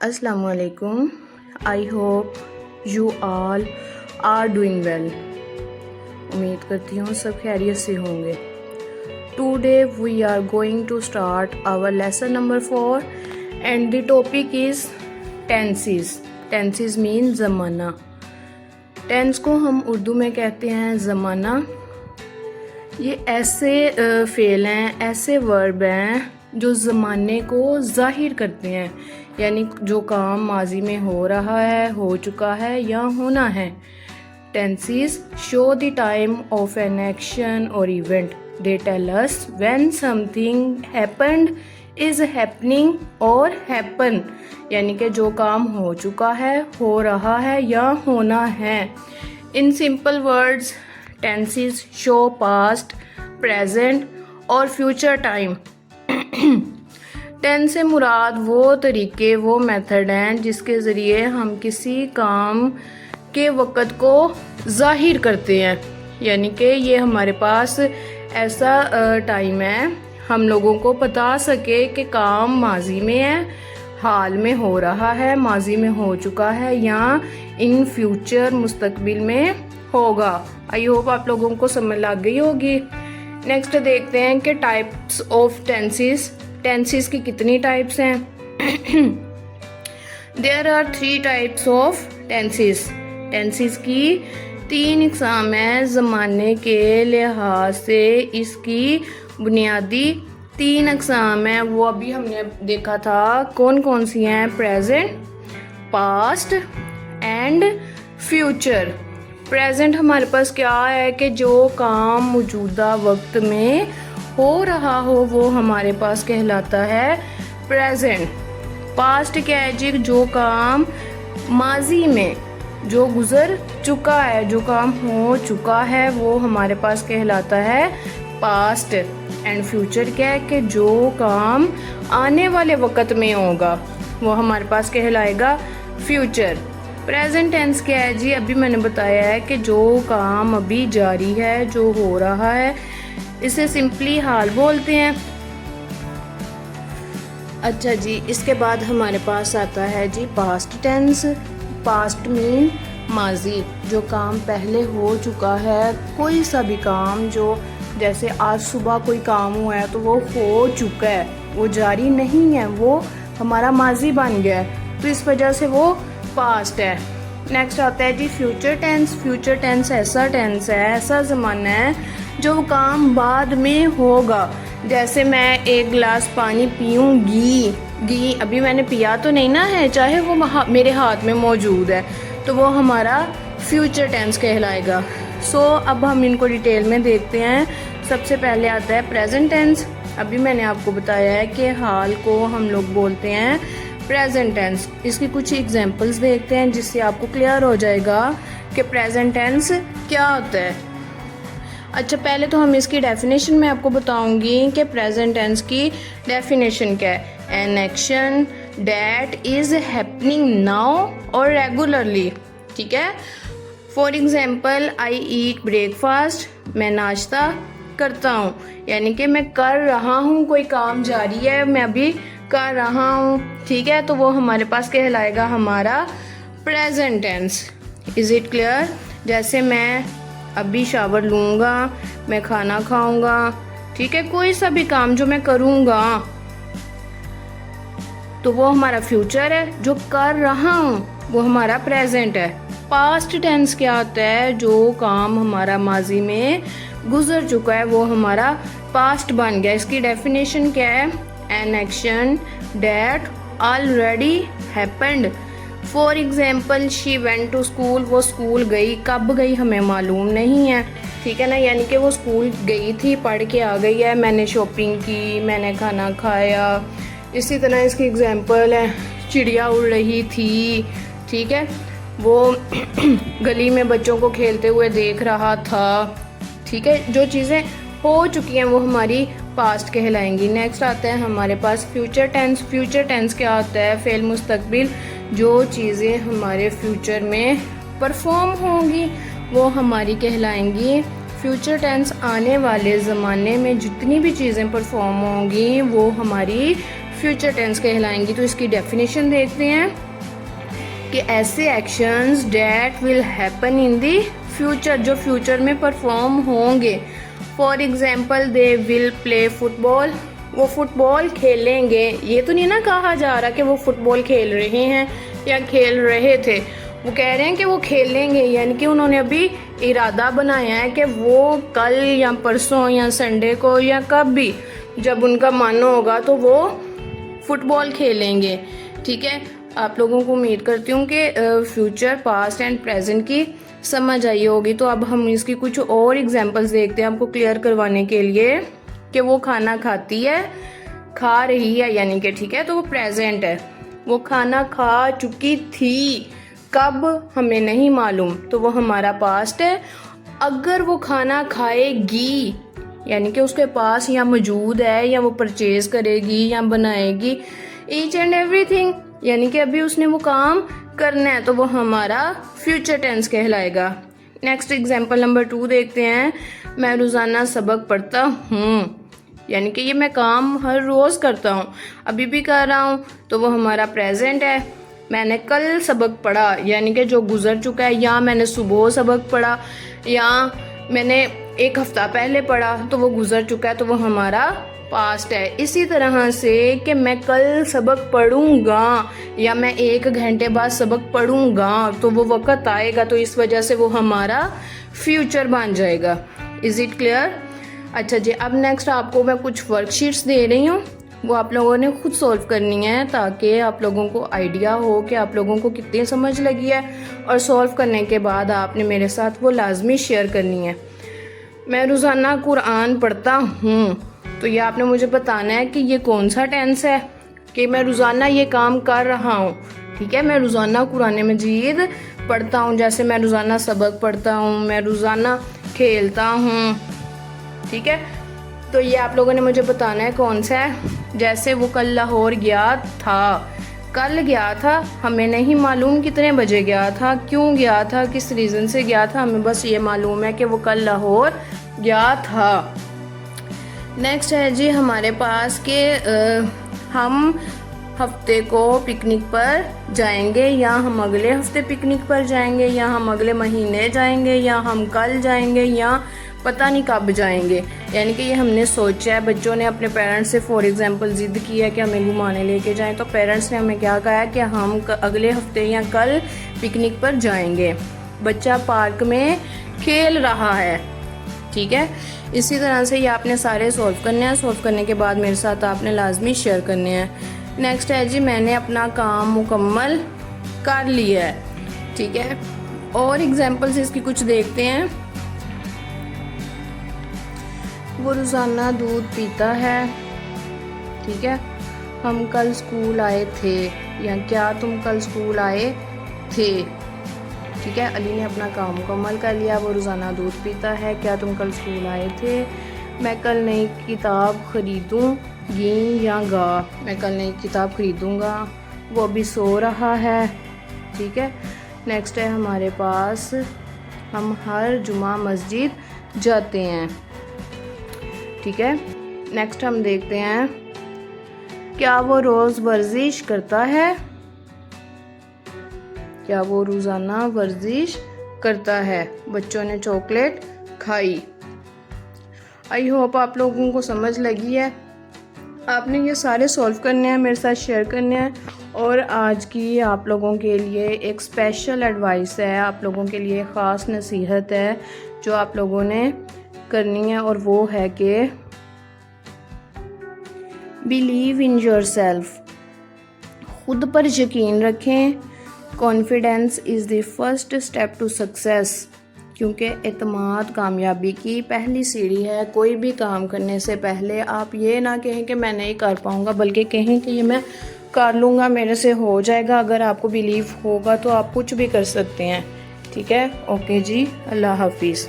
अस्सलाम वालेकुम। I hope you all are doing well. उम्मीद करती हूँ सब खैरियत से होंगे। Today we are going to start our lesson number 4 and the topic is tenses. Tenses mean ज़माना। टेंस को हम उर्दू में कहते हैं ज़माना। ये ऐसे फ़ेल हैं, ऐसे वर्ब हैं जो ज़माने को ज़ाहिर करते हैं, यानी जो काम माजी में हो रहा है, हो चुका है या होना है। Tenses show the time of an action और event. They tell us when something happened, is happening और हैपन, यानी कि जो काम हो चुका है, हो रहा है या होना है। In simple words tenses show past, present और फ्यूचर टाइम। टेंस से मुराद वो तरीके, वो मेथड हैं जिसके ज़रिए हम किसी काम के वक़्त को ज़ाहिर करते हैं, यानी कि ये हमारे पास ऐसा टाइम है हम लोगों को बता सके कि काम माजी में है, हाल में हो रहा है, माजी में हो चुका है या इन फ्यूचर मुस्तकबिल में होगा। आई होप आप लोगों को समझ लग गई होगी। नेक्स्ट देखते हैं कि टाइप्स ऑफ टेंसेस। टेंसेस की कितनी टाइप्स हैं? There are 3 types of tenses. Tenses की 3 इकसाम हैं। ज़माने के लिहाज से इसकी बुनियादी 3 इकसाम हैं, वो अभी हमने देखा था। कौन कौन सी हैं? Present, past and future. Present हमारे पास क्या है कि जो काम मौजूदा वक्त में हो रहा हो वो हमारे पास कहलाता है प्रेजेंट। पास्ट क्या है जी? जो काम माजी में जो गुजर चुका है, जो काम हो चुका है, वो हमारे पास कहलाता है पास्ट। एंड फ्यूचर क्या है कि जो काम आने वाले वक्त में होगा वो हमारे पास कहलाएगा फ्यूचर। प्रेजेंट टेंस क्या है जी? अभी मैंने बताया है कि जो काम अभी जारी है, जो हो रहा है, इसे सिंपली हाल बोलते हैं। अच्छा जी, इसके बाद हमारे पास आता है जी पास्ट टेंस। पास्ट मीन माजी, जो काम पहले हो चुका है, कोई सा भी काम, जो जैसे आज सुबह कोई काम हुआ है तो वो हो चुका है, वो जारी नहीं है, वो हमारा माजी बन गया है, तो इस वजह से वो पास्ट है। नेक्स्ट आता है जी फ्यूचर टेंस। फ्यूचर टेंस ऐसा टेंस है, ऐसा ज़माना है जो काम बाद में होगा। जैसे मैं एक गिलास पानी पीऊँगी, अभी मैंने पिया तो नहीं ना है, चाहे वो मेरे हाथ में मौजूद है, तो वो हमारा फ्यूचर टेंस कहलाएगा। सो अब हम इनको डिटेल में देखते हैं। सबसे पहले आता है प्रेजेंट टेंस। अभी मैंने आपको बताया है कि हाल को हम लोग बोलते हैं प्रेजेंट टेंस। इसकी कुछ एग्जांपल्स देखते हैं जिससे आपको क्लियर हो जाएगा कि प्रेजेंट टेंस क्या होता है। अच्छा, पहले तो हम इसकी डेफिनेशन में आपको बताऊंगी कि प्रेजेंट टेंस की डेफिनेशन क्या है। An action that is happening now और रेगुलरली। ठीक है। For example, I eat breakfast, मैं नाश्ता करता हूँ, यानी कि मैं कर रहा हूँ, कोई काम जारी है, मैं अभी कर रहा हूँ। ठीक है, तो वो हमारे पास कहलाएगा हमारा present tense. Is it clear? जैसे मैं अभी शावर लूँगा, मैं खाना खाऊंगा, ठीक है, कोई सा भी काम जो मैं करूँगा तो वो हमारा फ्यूचर है। जो कर रहा हूँ वो हमारा प्रेजेंट है। पास्ट टेंस क्या होता है? जो काम हमारा माजी में गुजर चुका है वो हमारा पास्ट बन गया। इसकी डेफिनेशन क्या है? An action that already happened. For example, she went to school, वो स्कूल गई, कब गई हमें मालूम नहीं है, ठीक है ना, यानी कि वो स्कूल गई थी, पढ़ के आ गई है। मैंने शॉपिंग की, मैंने खाना खाया। इसी तरह इसकी एग्जाम्पल है चिड़िया उड़ रही थी, ठीक है, वो गली में बच्चों को खेलते हुए देख रहा था। ठीक है, जो चीज़ें हो चुकी हैं वो हमारी पास्ट कहलाएंगी। नेक्स्ट आता है हमारे पास फ्यूचर टेंस। फ्यूचर टेंस क्या होता है? फ़ेल मुस्तकबिल, जो चीज़ें हमारे फ्यूचर में परफॉर्म होंगी वो हमारी कहलाएंगी फ्यूचर टेंस। आने वाले ज़माने में जितनी भी चीज़ें परफॉर्म होंगी वो हमारी फ्यूचर टेंस कहलाएंगी। तो इसकी डेफिनेशन देखते हैं कि ऐसे actions that will happen in the future, जो फ्यूचर में परफॉर्म होंगे। For example they will play football, वो फुटबॉल खेलेंगे। ये तो नहीं ना कहा जा रहा कि वो फुटबॉल खेल रहे हैं या खेल रहे थे, वो कह रहे हैं कि वो खेलेंगे, यानी कि उन्होंने अभी इरादा बनाया है कि वो कल या परसों या संडे को या कब भी जब उनका मन होगा तो वो फुटबॉल खेलेंगे। ठीक है, आप लोगों को उम्मीद करती हूँ कि फ्यूचर, पास्ट एंड प्रेजेंट की समझ आई होगी। तो अब हम इसकी कुछ और एग्जांपल्स देखते हैं आपको क्लियर करवाने के लिए कि वो खाना खाती है, खा रही है, यानी कि ठीक है, तो वो प्रेजेंट है। वो खाना खा चुकी थी, कब हमें नहीं मालूम, तो वो हमारा पास्ट है। अगर वो खाना खाएगी, यानी कि उसके पास या मौजूद है या वो परचेज करेगी या बनाएगी, ईच एंड एवरीथिंग, यानी कि अभी उसने वो काम करना है, तो वो हमारा फ्यूचर टेंस कहलाएगा। नेक्स्ट एग्जांपल नंबर 2 देखते हैं। मैं रोज़ाना सबक पढ़ता हूँ, यानी कि ये मैं काम हर रोज़ करता हूँ, अभी भी कर रहा हूँ, तो वो हमारा प्रेजेंट है। मैंने कल सबक पढ़ा, यानी कि जो गुजर चुका है, या मैंने सुबह सबक पढ़ा, या मैंने एक हफ्ता पहले पढ़ा, तो वो गुजर चुका है, तो वो हमारा पास्ट है। इसी तरह से कि मैं कल सबक पढ़ूंगा या मैं 1 घंटे बाद सबक पढ़ूंगा, तो वो वक्त आएगा, तो इस वजह से वो हमारा फ्यूचर बन जाएगा। Is it clear? अच्छा जी, अब नेक्स्ट आपको मैं कुछ वर्कशीट्स दे रही हूँ, वो आप लोगों ने खुद सॉल्व करनी है ताकि आप लोगों को आइडिया हो कि आप लोगों को कितनी समझ लगी है, और सॉल्व करने के बाद आपने मेरे साथ वो लाजमी शेयर करनी है। मैं रोज़ाना कुरान पढ़ता हूँ, तो ये आपने मुझे बताना है कि ये कौन सा टेंस है, कि मैं रोज़ाना ये काम कर रहा हूँ। ठीक है, मैं रोज़ाना कुरान मजीद पढ़ता हूँ, जैसे मैं रोज़ाना सबक पढ़ता हूँ, मैं रोज़ाना खेलता हूँ। ठीक है, तो ये आप लोगों ने मुझे बताना है कौन सा है। जैसे वो कल लाहौर गया था, कल गया था, हमें नहीं मालूम कितने बजे गया था, क्यों गया था, किस रीज़न से गया था, हमें बस ये मालूम है कि वो कल लाहौर गया था। नेक्स्ट है जी हमारे पास कि हम हफ्ते को पिकनिक पर जाएंगे, या हम अगले हफ्ते पिकनिक पर जाएंगे, या हम अगले महीने जाएंगे, या हम कल जाएंगे, या पता नहीं कब जाएंगे। यानी कि ये हमने सोचा है, बच्चों ने अपने पेरेंट्स से फॉर एग्जांपल ज़िद की है कि हमें घुमाने लेके जाएं, तो पेरेंट्स ने हमें क्या कहा है कि हम अगले हफ्ते या कल पिकनिक पर जाएंगे। बच्चा पार्क में खेल रहा है। ठीक है, इसी तरह से ये आपने सारे सॉल्व करने हैं। सॉल्व करने के बाद मेरे साथ आपने लाजमी शेयर करने हैं। नेक्स्ट है जी, मैंने अपना काम मुकम्मल कर लिया है। ठीक है, और एग्जांपल्स इसकी कुछ देखते हैं। वो रोज़ाना दूध पीता है। ठीक है, हम कल स्कूल आए थे, या क्या तुम कल स्कूल आए थे। ठीक है, अली ने अपना काम मुकम्मल कर लिया, वो रोज़ाना दूध पीता है। क्या तुम कल स्कूल आए थे। मैं कल नई किताब खरीदूंगी या गा, मैं कल नई किताब खरीदूंगा। वो अभी सो रहा है। ठीक है, नेक्स्ट है हमारे पास, हम हर जुमा मस्जिद जाते हैं। ठीक है, नेक्स्ट हम देखते हैं, क्या वो रोज़ वर्जिश करता है। क्या वो रोज़ाना वर्जिश करता है। बच्चों ने चॉकलेट खाई। आई होप आप लोगों को समझ लगी है। आपने ये सारे सॉल्व करने हैं, मेरे साथ शेयर करने हैं। और आज की आप लोगों के लिए एक स्पेशल एडवाइस है, आप लोगों के लिए ख़ास नसीहत है जो आप लोगों ने करनी है, और वो है कि बिलीव इन योरसेल्फ, खुद पर यकीन रखें। Confidence is the first step to success, क्योंकि एतमाद कामयाबी की पहली सीढ़ी है। कोई भी काम करने से पहले आप ये ना कहें कि मैं नहीं कर पाऊँगा, बल्कि कहें कि ये मैं कर लूँगा, मेरे से हो जाएगा। अगर आपको बिलीव होगा तो आप कुछ भी कर सकते हैं। ठीक है, ओके जी, अल्लाह हाफिज़।